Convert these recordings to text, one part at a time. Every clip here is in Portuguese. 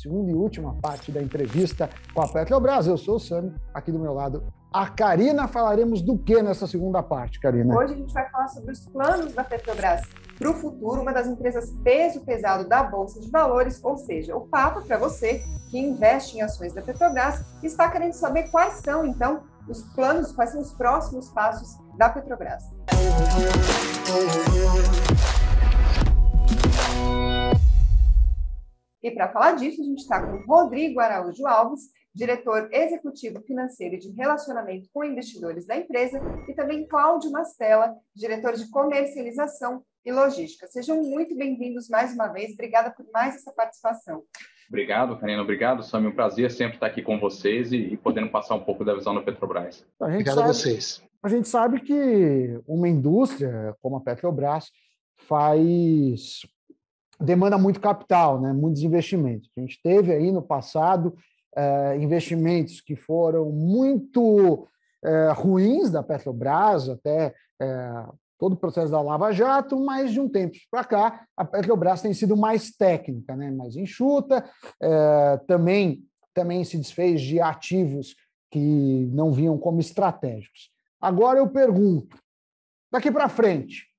segunda e última parte da entrevista com a Petrobras. Eu sou o Sami, aqui do meu lado a Karina. Falaremos do que nessa segunda parte, Karina? Hoje a gente vai falar sobre os planos da Petrobras para o futuro, uma das empresas peso pesado da Bolsa de Valores, ou seja, o papo para você que investe em ações da Petrobras e está querendo saber quais são, então, os planos, quais são os próximos passos da Petrobras. E para falar disso, a gente está com Rodrigo Araújo Alves, diretor executivo financeiro e de relacionamento com investidores da empresa, e também Cláudio Mastella, diretor de comercialização e logística. Sejam muito bem-vindos mais uma vez. Obrigada por mais essa participação. Obrigado, Karina. Obrigado, Sami. Um prazer sempre estar aqui com vocês e podendo passar um pouco da visão da Petrobras. Obrigado a vocês. A gente sabe que uma indústria como a Petrobras demanda muito capital, né? Muitos investimentos. A gente teve aí no passado investimentos que foram muito ruins da Petrobras, até todo o processo da Lava Jato, mas de um tempo para cá a Petrobras tem sido mais técnica, né? Mais enxuta, também se desfez de ativos que não vinham como estratégicos. Agora eu pergunto, daqui para frente,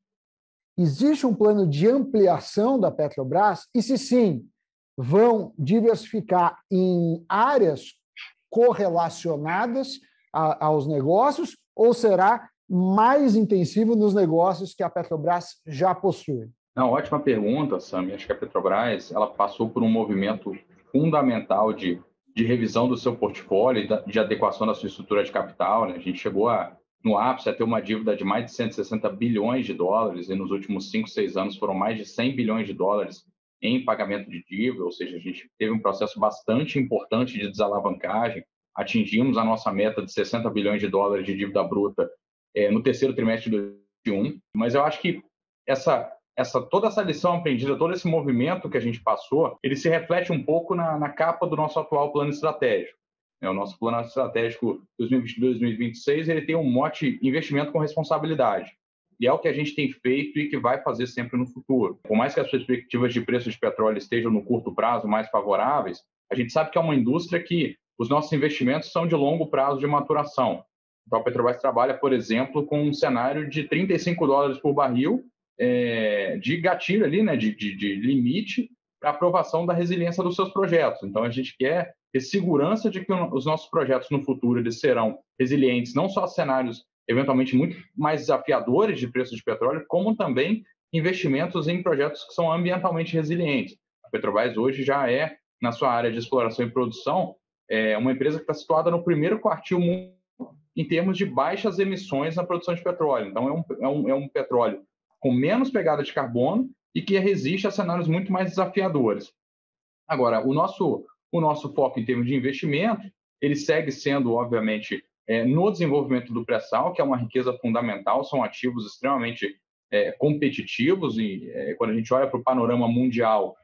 existe um plano de ampliação da Petrobras? E se sim, vão diversificar em áreas correlacionadas aos negócios ou será mais intensivo nos negócios que a Petrobras já possui? Não, ótima pergunta, Sami. Acho que a Petrobras ela passou por um movimento fundamental de revisão do seu portfólio e de adequação da sua estrutura de capital, né? A gente chegou no ápice a ter uma dívida de mais de 160 bilhões de dólares e nos últimos 5, 6 anos foram mais de 100 bilhões de dólares em pagamento de dívida, ou seja, a gente teve um processo bastante importante de desalavancagem, atingimos a nossa meta de 60 bilhões de dólares de dívida bruta no terceiro trimestre de 2021, mas eu acho que toda essa lição aprendida, todo esse movimento que a gente passou, ele se reflete um pouco na capa do nosso atual plano estratégico. O nosso plano estratégico 2022-2026, ele tem um mote investimento com responsabilidade. E é o que a gente tem feito e que vai fazer sempre no futuro. Por mais que as perspectivas de preço de petróleo estejam no curto prazo mais favoráveis, a gente sabe que é uma indústria que os nossos investimentos são de longo prazo de maturação. Então, a Petrobras trabalha, por exemplo, com um cenário de 35 dólares por barril de gatilho ali, né, de limite para aprovação da resiliência dos seus projetos. Então, a gente quer ter segurança de que os nossos projetos no futuro eles serão resilientes, não só a cenários eventualmente muito mais desafiadores de preço de petróleo, como também investimentos em projetos que são ambientalmente resilientes. A Petrobras hoje já é, na sua área de exploração e produção, uma empresa que está situada no primeiro quartil mundo em termos de baixas emissões na produção de petróleo. Então, é um petróleo com menos pegada de carbono e que resiste a cenários muito mais desafiadores. Agora, o nosso foco em termos de investimento, ele segue sendo, obviamente, no desenvolvimento do pré-sal, que é uma riqueza fundamental, são ativos extremamente competitivos e quando a gente olha para o panorama mundial,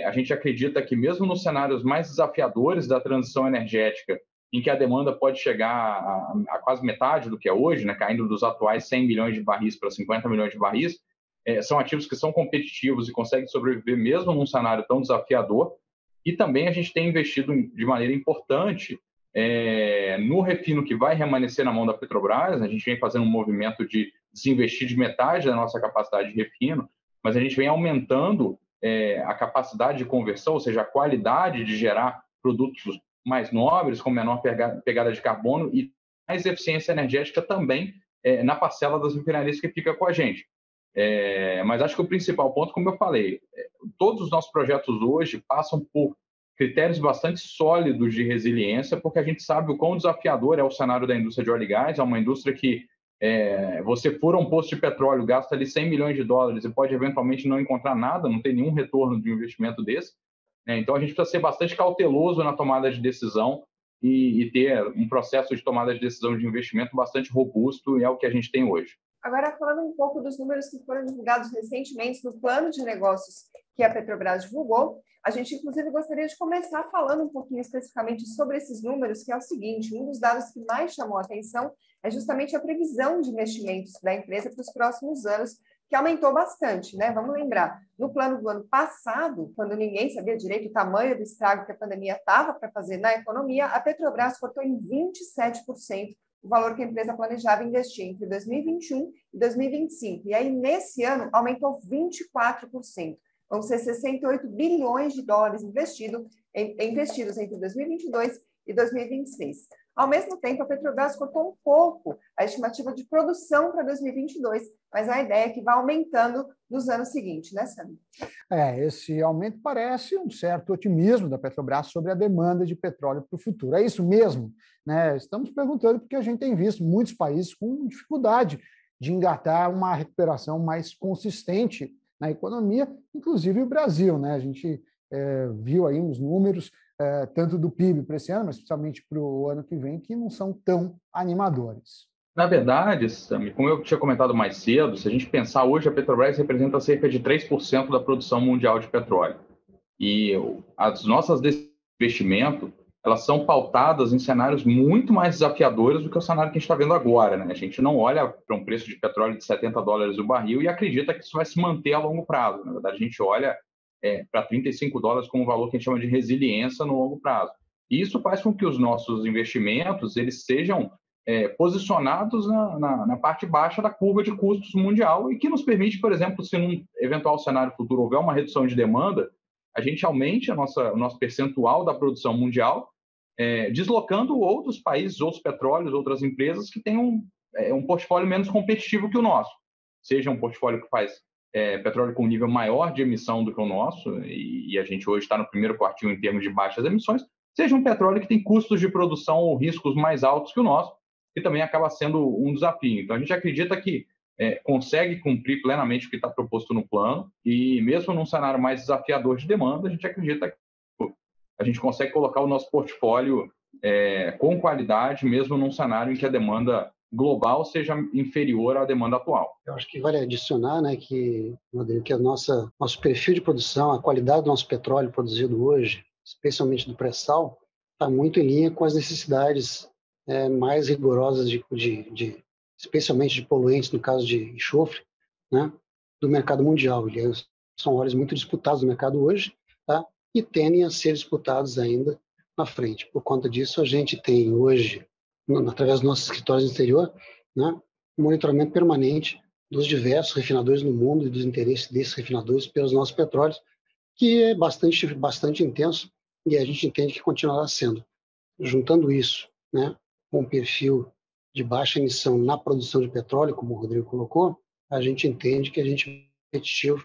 a gente acredita que mesmo nos cenários mais desafiadores da transição energética, em que a demanda pode chegar a quase metade do que é hoje, né, caindo dos atuais 100 milhões de barris para 50 milhões de barris, são ativos que são competitivos e conseguem sobreviver mesmo num cenário tão desafiador. E também a gente tem investido de maneira importante no refino que vai permanecer na mão da Petrobras. A gente vem fazendo um movimento de desinvestir de metade da nossa capacidade de refino, mas a gente vem aumentando a capacidade de conversão, ou seja, a qualidade de gerar produtos mais nobres, com menor pegada de carbono e mais eficiência energética também na parcela das refinarias que fica com a gente. Mas acho que o principal ponto, como eu falei, todos os nossos projetos hoje passam por critérios bastante sólidos de resiliência, porque a gente sabe o quão desafiador é o cenário da indústria de óleo e gás. É uma indústria que você fura um poço de petróleo, gasta ali 100 milhões de dólares e pode eventualmente não encontrar nada, não tem nenhum retorno de um investimento desse. Então, a gente precisa ser bastante cauteloso na tomada de decisão e ter um processo de tomada de decisão de investimento bastante robusto, e é o que a gente tem hoje. Agora, falando um pouco dos números que foram divulgados recentemente no plano de negócios que a Petrobras divulgou, a gente, inclusive, gostaria de começar falando um pouquinho especificamente sobre esses números, que é o seguinte: um dos dados que mais chamou a atenção é justamente a previsão de investimentos da empresa para os próximos anos, que aumentou bastante, né? Vamos lembrar, no plano do ano passado, quando ninguém sabia direito o tamanho do estrago que a pandemia estava para fazer na economia, a Petrobras cortou em 27% o valor que a empresa planejava investir entre 2021 e 2025. E aí, nesse ano, aumentou 24%. Vão ser 68 bilhões de dólares investidos entre 2022 e 2026. Ao mesmo tempo, a Petrobras cortou um pouco a estimativa de produção para 2022, mas a ideia é que vai aumentando nos anos seguintes, né, Sami? Esse aumento parece um certo otimismo da Petrobras sobre a demanda de petróleo para o futuro. É isso mesmo, né? Estamos perguntando porque a gente tem visto muitos países com dificuldade de engatar uma recuperação mais consistente na economia, inclusive o Brasil, né? A gente viu aí uns números, tanto do PIB para esse ano, mas principalmente para o ano que vem, que não são tão animadores. Na verdade, Sami, como eu tinha comentado mais cedo, se a gente pensar hoje, a Petrobras representa cerca de 3% da produção mundial de petróleo. E as nossas decisões de investimento, elas são pautadas em cenários muito mais desafiadores do que o cenário que a gente está vendo agora, né? A gente não olha para um preço de petróleo de $70 o barril e acredita que isso vai se manter a longo prazo. Na verdade, a gente olha para $35 como um valor que a gente chama de resiliência no longo prazo. E isso faz com que os nossos investimentos eles sejam posicionados na parte baixa da curva de custos mundial e que nos permite, por exemplo, se num eventual cenário futuro houver uma redução de demanda, a gente aumente o nosso percentual da produção mundial, deslocando outros países, outros petróleos, outras empresas que tenham um portfólio menos competitivo que o nosso. Seja um portfólio que faz petróleo com nível maior de emissão do que o nosso, e a gente hoje está no primeiro quartil em termos de baixas emissões, seja um petróleo que tem custos de produção ou riscos mais altos que o nosso, que também acaba sendo um desafio. Então, a gente acredita que consegue cumprir plenamente o que está proposto no plano, e mesmo num cenário mais desafiador de demanda, a gente acredita que a gente consegue colocar o nosso portfólio com qualidade, mesmo num cenário em que a demanda global seja inferior à demanda atual. Eu acho que vale adicionar, né, que nosso perfil de produção, a qualidade do nosso petróleo produzido hoje, especialmente do pré-sal, está muito em linha com as necessidades mais rigorosas especialmente de poluentes, no caso de enxofre, né, do mercado mundial. Eles são óleos muito disputados no mercado hoje, tá? E tendem a ser disputados ainda na frente. Por conta disso, a gente tem hoje, através dos nossos escritórios no exterior, né, um monitoramento permanente dos diversos refinadores no mundo e dos interesses desses refinadores pelos nossos petróleos, que é bastante intenso e a gente entende que continuará sendo. Juntando isso, né, com um perfil de baixa emissão na produção de petróleo, como o Rodrigo colocou, a gente entende que a gente é competitivo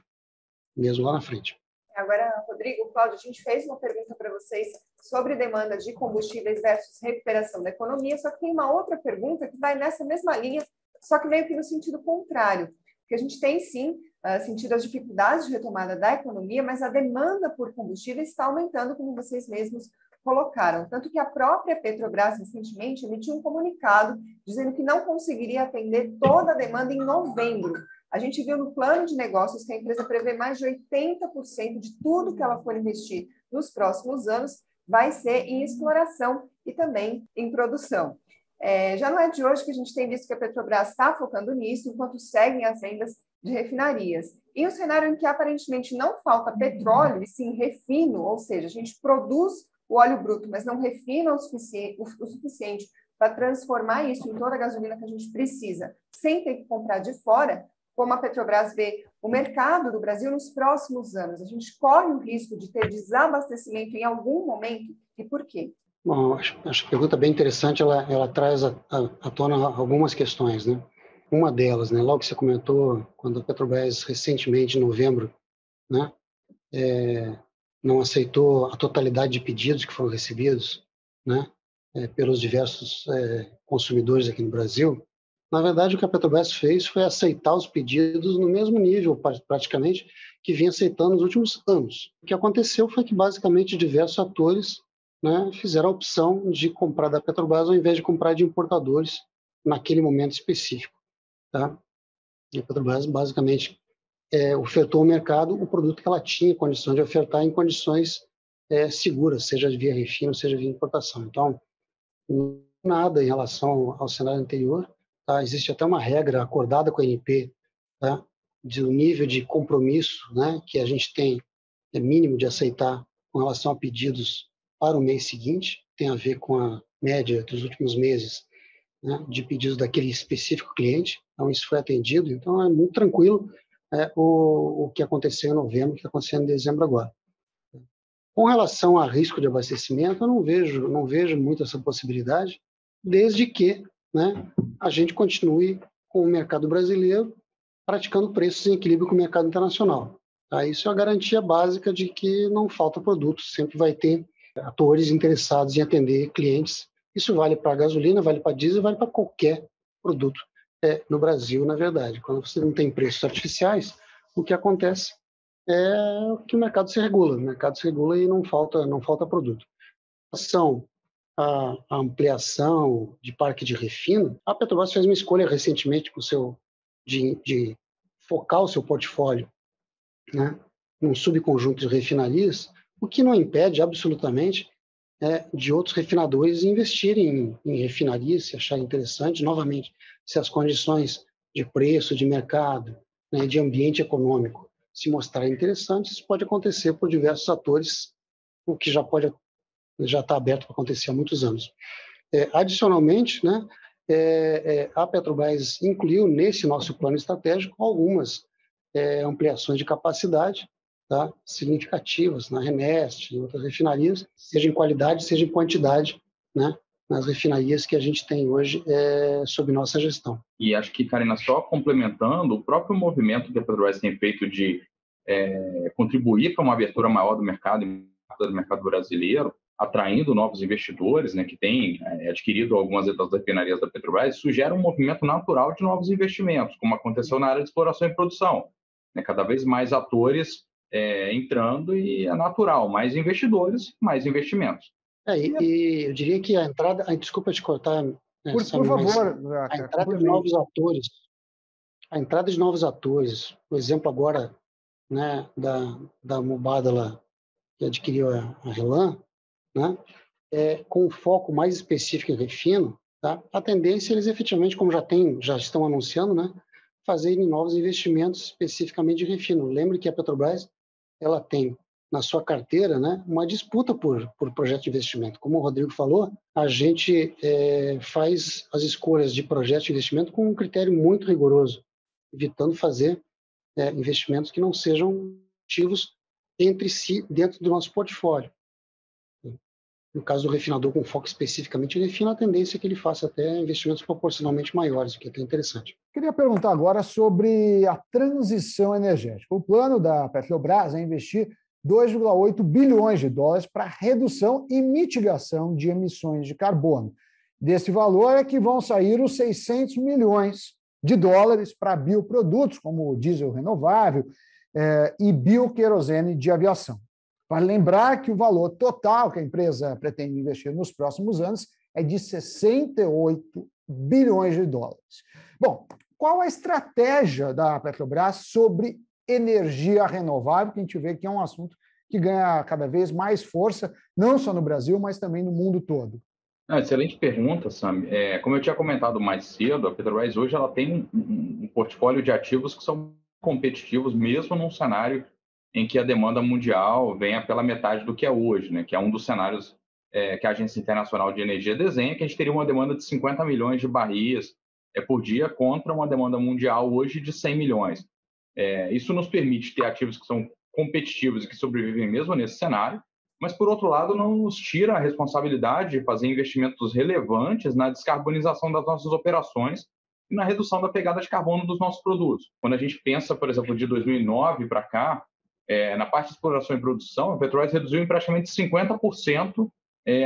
mesmo lá na frente. Agora, Rodrigo, Cláudio, a gente fez uma pergunta para vocês sobre demanda de combustíveis versus recuperação da economia, só que tem uma outra pergunta que vai nessa mesma linha, só que meio que no sentido contrário, porque a gente tem, sim, sentido as dificuldades de retomada da economia, mas a demanda por combustíveis está aumentando, como vocês mesmos colocaram. Tanto que a própria Petrobras, recentemente, emitiu um comunicado dizendo que não conseguiria atender toda a demanda em novembro. A gente viu no plano de negócios que a empresa prevê mais de 80% de tudo que ela for investir nos próximos anos vai ser em exploração e também em produção. Já não é de hoje que a gente tem visto que a Petrobras está focando nisso, enquanto seguem as vendas de refinarias. Em um cenário em que aparentemente não falta petróleo, e sim refino, ou seja, a gente produz o óleo bruto, mas não refina o suficiente para transformar isso em toda a gasolina que a gente precisa, sem ter que comprar de fora, como a Petrobras vê o mercado do Brasil nos próximos anos. A gente corre o risco de ter desabastecimento em algum momento, e por quê? Bom, acho a pergunta bem interessante, ela traz à tona algumas questões, né? Uma delas, né, logo que você comentou, quando a Petrobras recentemente, em novembro, né, não aceitou a totalidade de pedidos que foram recebidos, né, pelos diversos consumidores aqui no Brasil. Na verdade, o que a Petrobras fez foi aceitar os pedidos no mesmo nível, praticamente, que vinha aceitando nos últimos anos. O que aconteceu foi que, basicamente, diversos atores, né, fizeram a opção de comprar da Petrobras ao invés de comprar de importadores naquele momento específico. Tá? E a Petrobras, basicamente, ofertou ao mercado o produto que ela tinha condições de ofertar em condições seguras, seja via refino, seja via importação. Então, nada em relação ao cenário anterior. Tá? Existe até uma regra acordada com a ANP, tá? do nível de compromisso, né, que a gente tem, é mínimo de aceitar com relação a pedidos para o mês seguinte, tem a ver com a média dos últimos meses, né, de pedidos daquele específico cliente. Então, isso foi atendido. Então, é muito tranquilo o que aconteceu em novembro, o que está acontecendo em dezembro agora. Com relação a risco de abastecimento, eu não vejo muito essa possibilidade, desde que, né, a gente continue com o mercado brasileiro praticando preços em equilíbrio com o mercado internacional. Tá? Isso é a garantia básica de que não falta produto, sempre vai ter atores interessados em atender clientes. Isso vale para gasolina, vale para diesel, vale para qualquer produto no Brasil, na verdade. Quando você não tem preços artificiais, o que acontece é que o mercado se regula e não falta produto. São a ampliação de parque de refino. A Petrobras fez uma escolha recentemente de focar o seu portfólio, né, num subconjunto de refinarias, o que não impede absolutamente de outros refinadores investirem em refinarias, se acharem interessante, novamente, se as condições de preço, de mercado, né, de ambiente econômico se mostrarem interessantes, isso pode acontecer por diversos atores, o que já está aberto para acontecer há muitos anos. Adicionalmente, né, a Petrobras incluiu nesse nosso plano estratégico algumas ampliações de capacidade, tá, significativas na RNEST, em outras refinarias, seja em qualidade, seja em quantidade, né, nas refinarias que a gente tem hoje sob nossa gestão. E acho que, Karina, só complementando, o próprio movimento que a Petrobras tem feito de contribuir para uma abertura maior do mercado brasileiro, atraindo novos investidores, né, que têm adquirido algumas das refinarias da Petrobras, isso gera um movimento natural de novos investimentos, como aconteceu na área de exploração e produção. Né, cada vez mais atores entrando e é natural, mais investidores, mais investimentos. E eu diria que a entrada... desculpa te cortar, por favor, a entrada de novos atores, por exemplo agora, né, da Mubadala, que adquiriu a Relan, né, com um foco mais específico em refino, tá? A tendência é eles efetivamente, como já estão anunciando, né, fazerem novos investimentos especificamente de refino. Lembre que a Petrobras ela tem na sua carteira, né, uma disputa por projeto de investimento. Como o Rodrigo falou, a gente faz as escolhas de projeto de investimento com um critério muito rigoroso, evitando fazer investimentos que não sejam ativos entre si, dentro do nosso portfólio. No caso do refinador com foco especificamente em refino, a tendência é que ele faça até investimentos proporcionalmente maiores, o que é até interessante. Queria perguntar agora sobre a transição energética. O plano da Petrobras é investir 2,8 bilhões de dólares para redução e mitigação de emissões de carbono. Desse valor é que vão sair os 600 milhões de dólares para bioprodutos, como o diesel renovável e bioquerosene de aviação. Para lembrar que o valor total que a empresa pretende investir nos próximos anos é de 68 bilhões de dólares. Bom, qual a estratégia da Petrobras sobre energia renovável, que a gente vê que é um assunto que ganha cada vez mais força, não só no Brasil, mas também no mundo todo? Excelente pergunta, Sam. Como eu tinha comentado mais cedo, a Petrobras hoje ela tem um portfólio de ativos que são competitivos, mesmo num cenário em que a demanda mundial venha pela metade do que é hoje, né? Que é um dos cenários que a Agência Internacional de Energia desenha, que a gente teria uma demanda de 50 milhões de barris por dia contra uma demanda mundial hoje de 100 milhões. Isso nos permite ter ativos que são competitivos e que sobrevivem mesmo nesse cenário, mas, por outro lado, não nos tira a responsabilidade de fazer investimentos relevantes na descarbonização das nossas operações e na redução da pegada de carbono dos nossos produtos. Quando a gente pensa, por exemplo, de 2009 para cá, na parte de exploração e produção, a Petrobras reduziu em praticamente 50%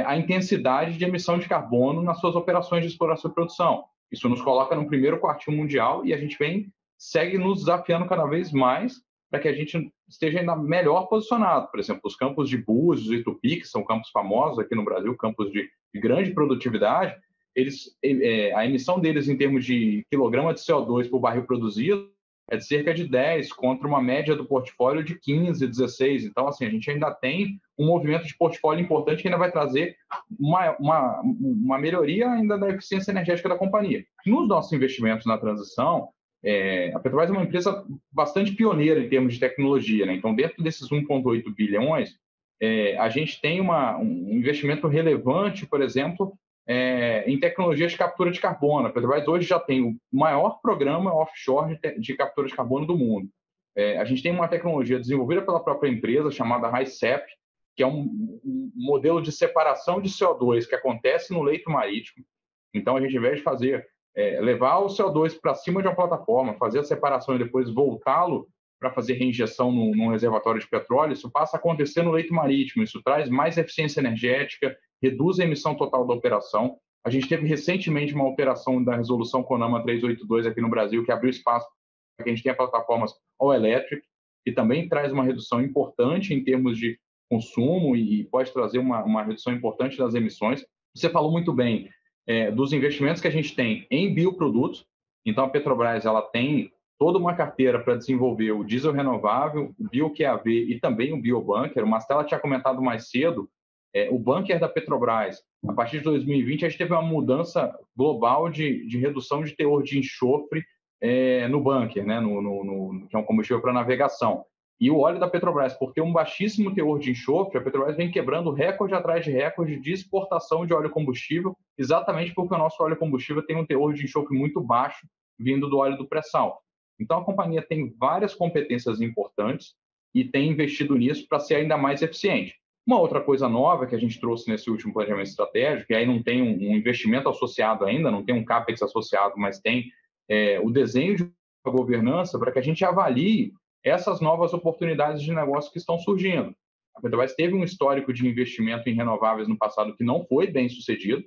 a intensidade de emissão de carbono nas suas operações de exploração e produção. Isso nos coloca no primeiro quartil mundial e a gente segue nos desafiando cada vez mais para que a gente esteja ainda melhor posicionado. Por exemplo, os campos de Búzios e Tupi, que são campos famosos aqui no Brasil, campos de grande produtividade, a emissão deles em termos de quilograma de CO2 por barril produzido é de cerca de 10, contra uma média do portfólio de 15, 16. Então, assim, a gente ainda tem um movimento de portfólio importante que ainda vai trazer uma melhoria ainda da eficiência energética da companhia. Nos nossos investimentos na transição, A Petrobras é uma empresa bastante pioneira em termos de tecnologia, né? Então, dentro desses 1,8 bilhões, a gente tem um investimento relevante, por exemplo, em tecnologias de captura de carbono. A Petrobras hoje já tem o maior programa offshore de captura de carbono do mundo. A gente tem uma tecnologia desenvolvida pela própria empresa chamada HICEP, que é um modelo de separação de CO2 que acontece no leito marítimo. Então, a gente, ao invés de levar o CO2 para cima de uma plataforma, fazer a separação e depois voltá-lo para fazer reinjeção num reservatório de petróleo, isso passa a acontecer no leito marítimo. Isso traz mais eficiência energética, reduz a emissão total da operação. A gente teve recentemente uma alteração da resolução CONAMA 382 aqui no Brasil, que abriu espaço para que a gente tenha plataformas all electric, que também traz uma redução importante em termos de consumo e pode trazer uma redução importante das emissões. Você falou muito bem dos investimentos que a gente tem em bioprodutos. Então, a Petrobras ela tem toda uma carteira para desenvolver o diesel renovável, o bio-QAV e também o biobunker. O Mastella tinha comentado mais cedo, o bunker da Petrobras, a partir de 2020, a gente teve uma mudança global de redução de teor de enxofre no bunker, né, que é um combustível para navegação. E o óleo da Petrobras, por ter um baixíssimo teor de enxofre, a Petrobras vem quebrando recorde atrás de recorde de exportação de óleo combustível, exatamente porque o nosso óleo combustível tem um teor de enxofre muito baixo, vindo do óleo do pré-sal. Então, a companhia tem várias competências importantes e tem investido nisso para ser ainda mais eficiente. Uma outra coisa nova que a gente trouxe nesse último planejamento estratégico, e aí não tem um investimento associado ainda, não tem um CAPEX associado, mas tem o desenho de governança para que a gente avalie essas novas oportunidades de negócio que estão surgindo. A Petrobras teve um histórico de investimento em renováveis no passado que não foi bem sucedido.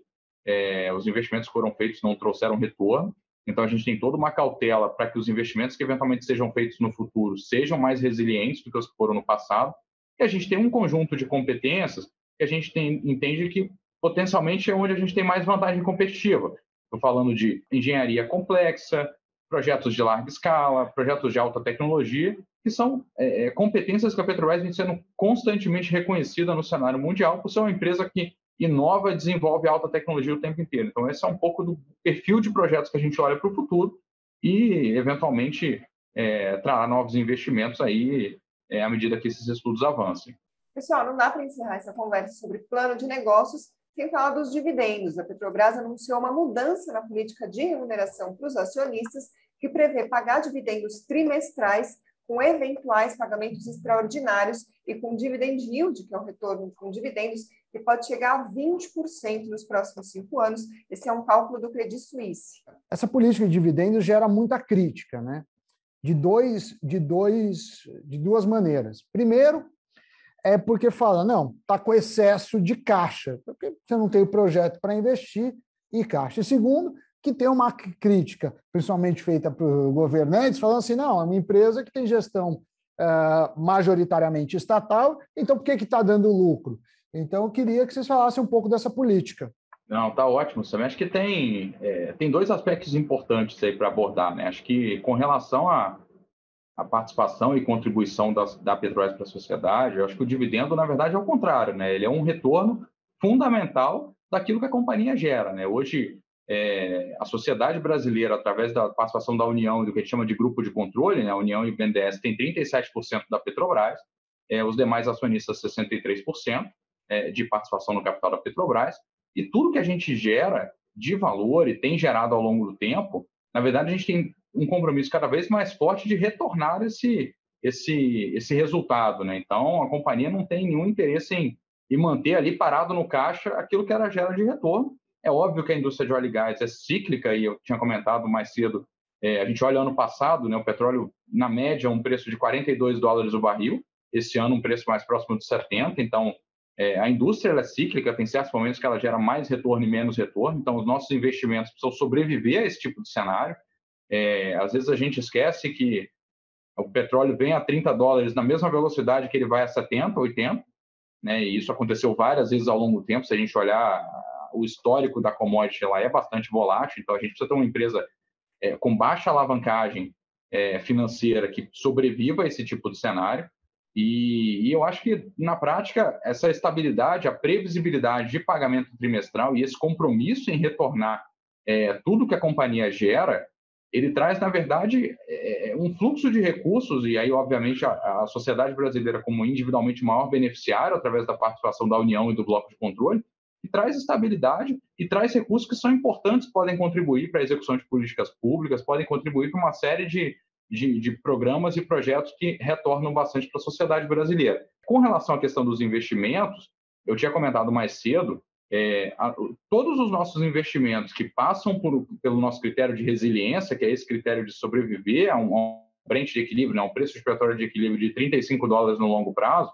Os investimentos que foram feitos não trouxeram retorno. Então, a gente tem toda uma cautela para que os investimentos que eventualmente sejam feitos no futuro sejam mais resilientes do que os que foram no passado. E a gente tem um conjunto de competências que a gente entende que potencialmente é onde a gente tem mais vantagem competitiva. Estou falando de engenharia complexa, projetos de larga escala, projetos de alta tecnologia, que são competências que a Petrobras vem sendo constantemente reconhecida no cenário mundial por ser uma empresa que inova e desenvolve alta tecnologia o tempo inteiro. Então, esse é um pouco do perfil de projetos que a gente olha para o futuro e, eventualmente, trará novos investimentos aí à medida que esses estudos avancem. Pessoal, não dá para encerrar essa conversa sobre plano de negócios sem falar dos dividendos. A Petrobras anunciou uma mudança na política de remuneração para os acionistas, que prevê pagar dividendos trimestrais com eventuais pagamentos extraordinários e com dividend yield, que é o retorno com dividendos, que pode chegar a 20% nos próximos 5 anos. Esse é um cálculo do Credit Suisse. Essa política de dividendos gera muita crítica, né? De duas maneiras. Primeiro, porque fala, não, está com excesso de caixa, porque você não tem o projeto para investir e caixa. E segundo, que tem uma crítica, principalmente feita por governantes, falando assim, não, é uma empresa que tem gestão majoritariamente estatal, então por que está dando lucro? Então, eu queria que vocês falassem um pouco dessa política. Não, tá ótimo, Sam. Acho que tem 2 aspectos importantes aí para abordar, né? Acho que com relação à participação e contribuição da Petrobras para a sociedade, eu acho que o dividendo, na verdade, é o contrário, né? Ele é um retorno fundamental daquilo que a companhia gera, né? Hoje, a sociedade brasileira, através da participação da União e do que a gente chama de grupo de controle, né? A União e o BNDES tem 37% da Petrobras, os demais acionistas 63% de participação no capital da Petrobras, e tudo que a gente gera de valor e tem gerado ao longo do tempo, na verdade, a gente tem um compromisso cada vez mais forte de retornar esse resultado, né? Então, a companhia não tem nenhum interesse em manter ali parado no caixa aquilo que ela gera de retorno. É óbvio que a indústria de óleo e gás é cíclica, e eu tinha comentado mais cedo, a gente olha ano passado, né, o petróleo, na média, um preço de $42 o barril, esse ano um preço mais próximo de 70, então a indústria ela é cíclica, tem certos momentos que ela gera mais retorno e menos retorno, então os nossos investimentos precisam sobreviver a esse tipo de cenário. Às vezes a gente esquece que o petróleo vem a $30 na mesma velocidade que ele vai a 70, 80, né? E isso aconteceu várias vezes ao longo do tempo. Se a gente olhar o histórico da commodity, ela é bastante volátil, então a gente precisa ter uma empresa com baixa alavancagem financeira que sobreviva a esse tipo de cenário. E eu acho que, na prática, essa estabilidade, a previsibilidade de pagamento trimestral e esse compromisso em retornar tudo que a companhia gera ele traz, na verdade, um fluxo de recursos, e aí, obviamente, a sociedade brasileira como individualmente maior beneficiário, através da participação da União e do bloco de controle, que traz estabilidade e traz recursos que são importantes, podem contribuir para a execução de políticas públicas, podem contribuir para uma série de programas e projetos que retornam bastante para a sociedade brasileira. Com relação à questão dos investimentos, eu tinha comentado mais cedo, todos os nossos investimentos que passam pelo nosso critério de resiliência, que é esse critério de sobreviver a um Brent de equilíbrio, né, um preço de petróleo de equilíbrio de $35 no longo prazo,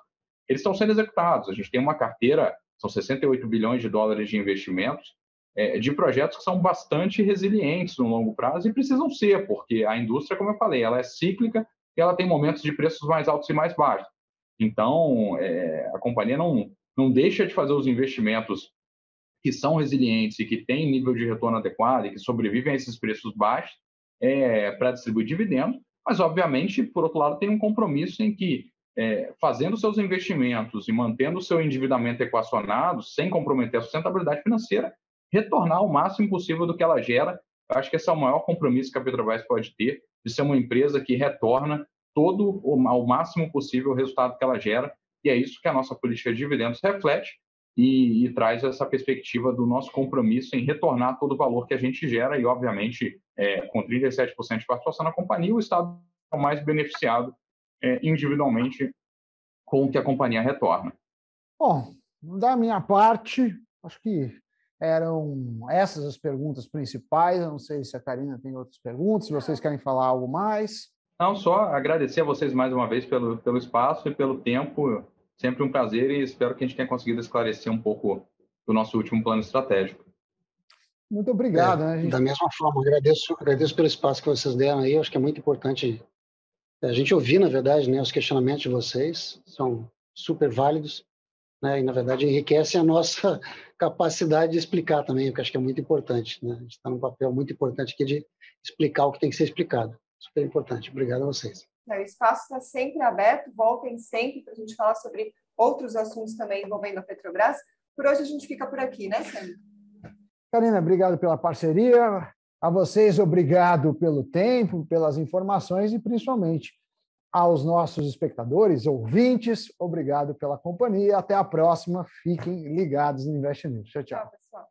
eles estão sendo executados. A gente tem uma carteira, são 68 bilhões de dólares de investimentos, de projetos que são bastante resilientes no longo prazo e precisam ser, porque a indústria, como eu falei, ela é cíclica e ela tem momentos de preços mais altos e mais baixos. Então, a companhia não deixa de fazer os investimentos que são resilientes e que têm nível de retorno adequado e que sobrevivem a esses preços baixos para distribuir dividendos, mas, obviamente, por outro lado, tem um compromisso em que, fazendo seus investimentos e mantendo o seu endividamento equacionado, sem comprometer a sustentabilidade financeira, retornar o máximo possível do que ela gera. Eu acho que esse é o maior compromisso que a Petrobras pode ter, de ser uma empresa que retorna ao máximo possível o resultado que ela gera, e é isso que a nossa política de dividendos reflete e traz essa perspectiva do nosso compromisso em retornar todo o valor que a gente gera e, obviamente, com 37% de participação na companhia, o Estado é o mais beneficiado individualmente com o que a companhia retorna. Bom, da minha parte, acho que eram essas as perguntas principais. Eu não sei se a Karina tem outras perguntas, se vocês querem falar algo mais. Não, só agradecer a vocês mais uma vez pelo espaço e pelo tempo. Sempre um prazer e espero que a gente tenha conseguido esclarecer um pouco do nosso último plano estratégico. Muito obrigado. Né, Da mesma forma, agradeço pelo espaço que vocês deram aí. Eu acho que é muito importante a gente ouvir, na verdade, né, os questionamentos de vocês. São super válidos, né, e, na verdade, enriquecem a nossa capacidade de explicar também, o que acho que é muito importante. Né? A gente está num papel muito importante aqui de explicar o que tem que ser explicado. Super importante. Obrigado a vocês. O espaço está sempre aberto, voltem sempre para a gente falar sobre outros assuntos também envolvendo a Petrobras. Por hoje a gente fica por aqui, né, Sami? Karina, obrigado pela parceria. A vocês, obrigado pelo tempo, pelas informações e, principalmente, aos nossos espectadores, ouvintes, obrigado pela companhia. Até a próxima. Fiquem ligados no Invest News. Tchau, tchau. Tchau, pessoal.